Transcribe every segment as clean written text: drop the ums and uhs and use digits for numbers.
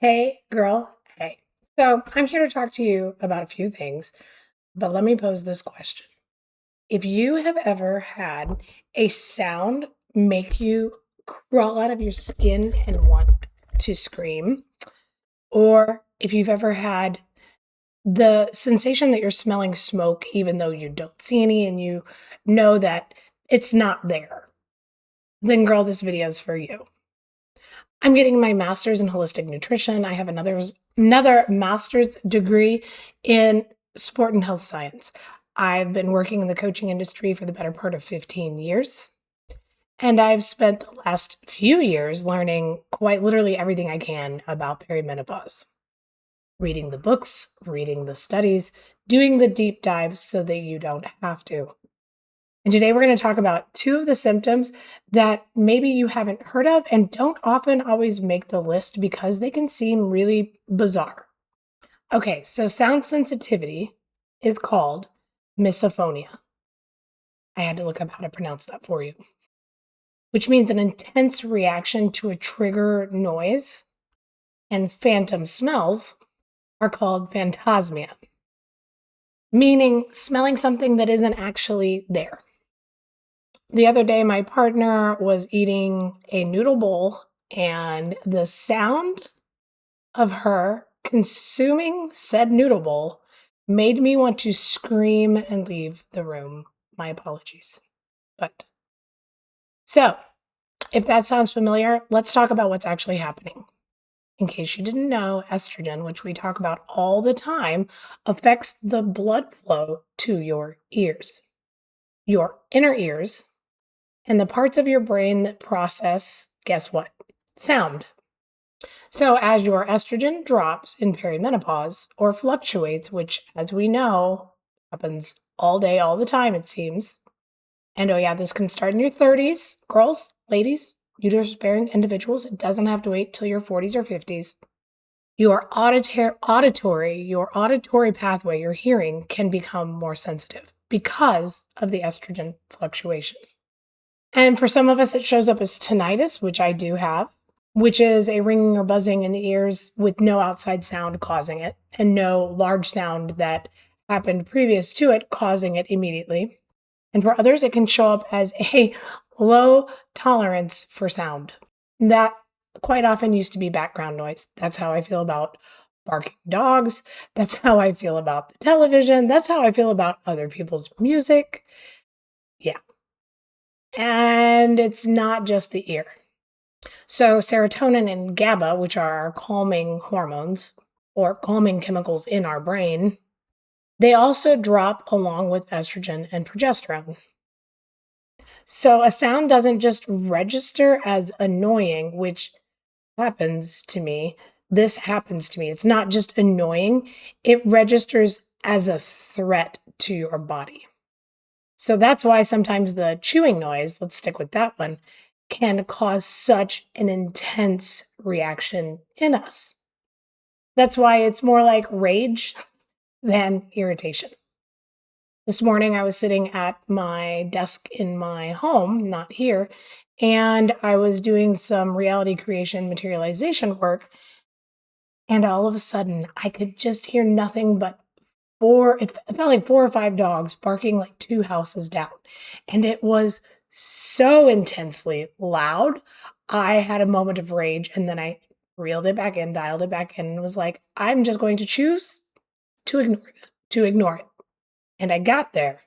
Hey, girl. Hey. So I'm here to talk to you about a few things, but let me pose this question. If you have ever had a sound make you crawl out of your skin and want to scream, or if you've ever had the sensation that you're smelling smoke, even though you don't see any and you know that it's not there, then girl, this video is for you. I'm getting my master's in holistic nutrition. I have another master's degree in sport and health science. I've been working in the coaching industry for the better part of 15 years. And I've spent the last few years learning quite literally everything I can about perimenopause. Reading the books, reading the studies, doing the deep dives so that you don't have to. And today we're going to talk about two of the symptoms that maybe you haven't heard of and don't often always make the list because they can seem really bizarre. Okay, so sound sensitivity is called misophonia. I had to look up how to pronounce that for you, which means an intense reaction to a trigger noise. And phantom smells are called phantasmia, meaning smelling something that isn't actually there. The other day, my partner was eating a noodle bowl, and the sound of her consuming said noodle bowl made me want to scream and leave the room. My apologies. But so, if that sounds familiar, let's talk about what's actually happening. In case you didn't know, estrogen, which we talk about all the time, affects the blood flow to your ears, your inner ears, and the parts of your brain that process, guess what? Sound. So as your estrogen drops in perimenopause or fluctuates, which as we know happens all day, all the time, it seems. And oh yeah, this can start in your 30s, girls, ladies, uterus bearing individuals. It doesn't have to wait till your 40s or 50s. Your auditory pathway, your hearing, can become more sensitive because of the estrogen fluctuation. And for some of us, it shows up as tinnitus, which I do have, which is a ringing or buzzing in the ears with no outside sound causing it and no large sound that happened previous to it causing it immediately. And for others, it can show up as a low tolerance for sound. That quite often used to be background noise. That's how I feel about barking dogs. That's how I feel about the television. That's how I feel about other people's music. Yeah. And it's not just the ear. So serotonin and GABA, which are our calming hormones or calming chemicals in our brain, they also drop along with estrogen and progesterone. So a sound doesn't just register as annoying, which happens to me. This happens to me. It's not just annoying, it registers as a threat to your body. So that's why sometimes the chewing noise, let's stick with that one, can cause such an intense reaction in us. That's why it's more like rage than irritation. This morning, I was sitting at my desk in my home, not here, and I was doing some reality creation materialization work. And all of a sudden, I could just hear nothing but it felt like 4 or 5 dogs barking like 2 houses down. And it was so intensely loud. I had a moment of rage and then I reeled it back in, dialed it back in, and was like, I'm just going to choose to ignore it. And I got there.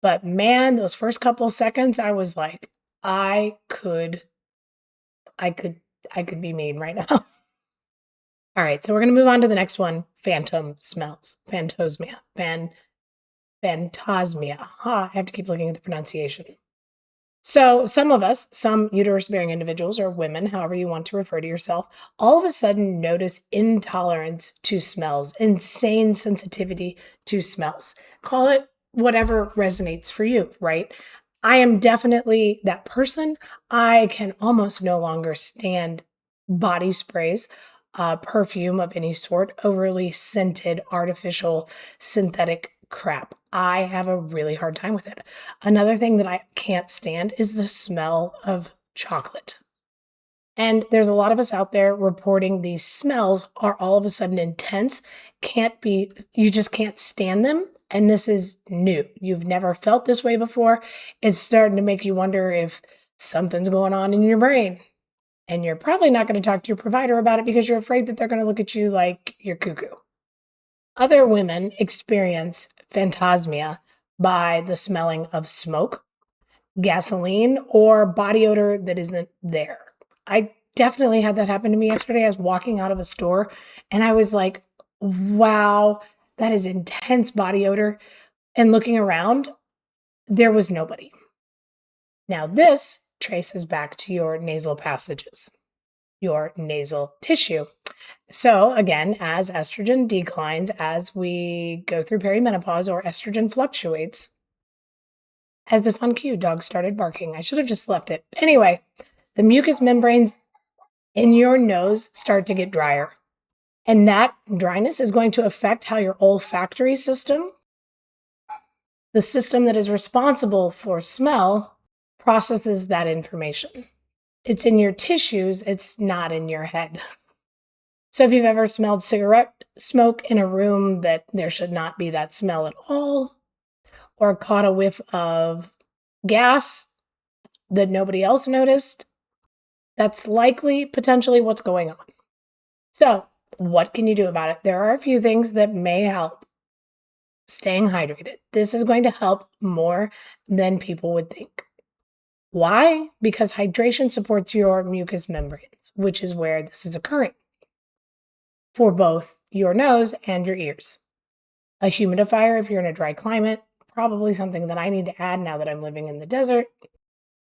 But man, those first couple seconds, I was like, I could be mean right now. All right, so we're going to move on to the next one. Phantom smells. Phantasmia. I have to keep looking at the pronunciation. So some of us, some uterus-bearing individuals or women, however you want to refer to yourself, all of a sudden notice intolerance to smells, insane sensitivity to smells. Call it whatever resonates for you, right? I am definitely that person. I can almost no longer stand body sprays, perfume of any sort, overly scented, artificial, synthetic crap. I have a really hard time with it. Another thing that I can't stand is the smell of chocolate. And there's a lot of us out there reporting these smells are all of a sudden intense, you just can't stand them. And this is new. You've never felt this way before. It's starting to make you wonder if something's going on in your brain. And you're probably not going to talk to your provider about it because you're afraid that they're going to look at you like you're cuckoo. Other women experience phantasmia by the smelling of smoke, gasoline, or body odor that isn't there. I definitely had that happen to me yesterday. I was walking out of a store and I was like, wow, that is intense body odor. And looking around, there was nobody. Now, this traces back to your nasal passages, your nasal tissue. So, again, as estrogen declines, as we go through perimenopause or estrogen fluctuates, as the fun cue, dog started barking. I should have just left it. Anyway, the mucous membranes in your nose start to get drier. And that dryness is going to affect how your olfactory system, the system that is responsible for smell, processes that information. It's in your tissues, it's not in your head. So if you've ever smelled cigarette smoke in a room that there should not be that smell at all, or caught a whiff of gas that nobody else noticed, that's likely potentially what's going on. So what can you do about it? There are a few things that may help. Staying hydrated. This is going to help more than people would think. Why? Because hydration supports your mucous membranes, which is where this is occurring for both your nose and your ears. A humidifier, if you're in a dry climate, probably something that I need to add now that I'm living in the desert.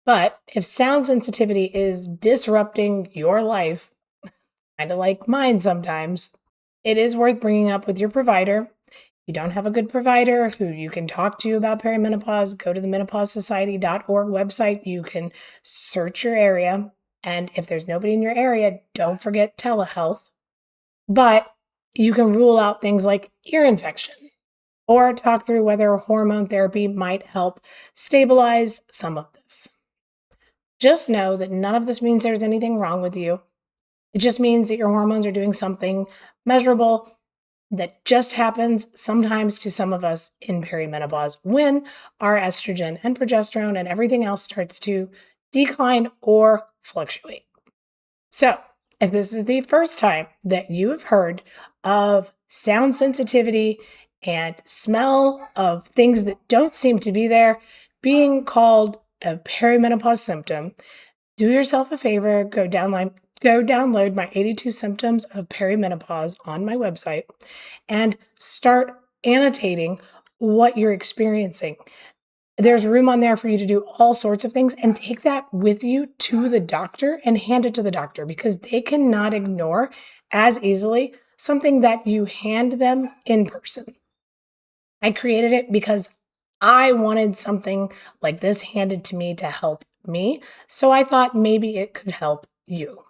But if sound sensitivity is disrupting your life, kind of like mine sometimes, it is worth bringing up with your provider. If you don't have a good provider who you can talk to about perimenopause, go to the menopausesociety.org website. You can search your area. And if there's nobody in your area, don't forget telehealth. But you can rule out things like ear infection or talk through whether hormone therapy might help stabilize some of this. Just know that none of this means there's anything wrong with you. It just means that your hormones are doing something measurable that just happens sometimes to some of us in perimenopause when our estrogen and progesterone and everything else starts to decline or fluctuate. So, if this is the first time that you have heard of sound sensitivity and smell of things that don't seem to be there being called a perimenopause symptom, do yourself a favor, go download my 82 symptoms of perimenopause on my website and start annotating what you're experiencing. There's room on there for you to do all sorts of things and take that with you to the doctor and hand it to the doctor because they cannot ignore as easily something that you hand them in person. I created it because I wanted something like this handed to me to help me. So I thought maybe it could help you.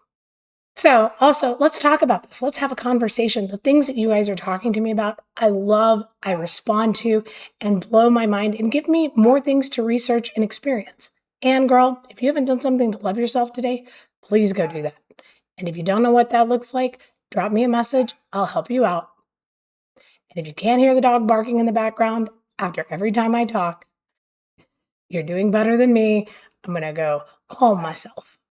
So also, let's talk about this. Let's have a conversation. The things that you guys are talking to me about, I love, I respond to, and blow my mind and give me more things to research and experience. And girl, if you haven't done something to love yourself today, please go do that. And if you don't know what that looks like, drop me a message. I'll help you out. And if you can't hear the dog barking in the background after every time I talk, you're doing better than me. I'm going to go calm myself.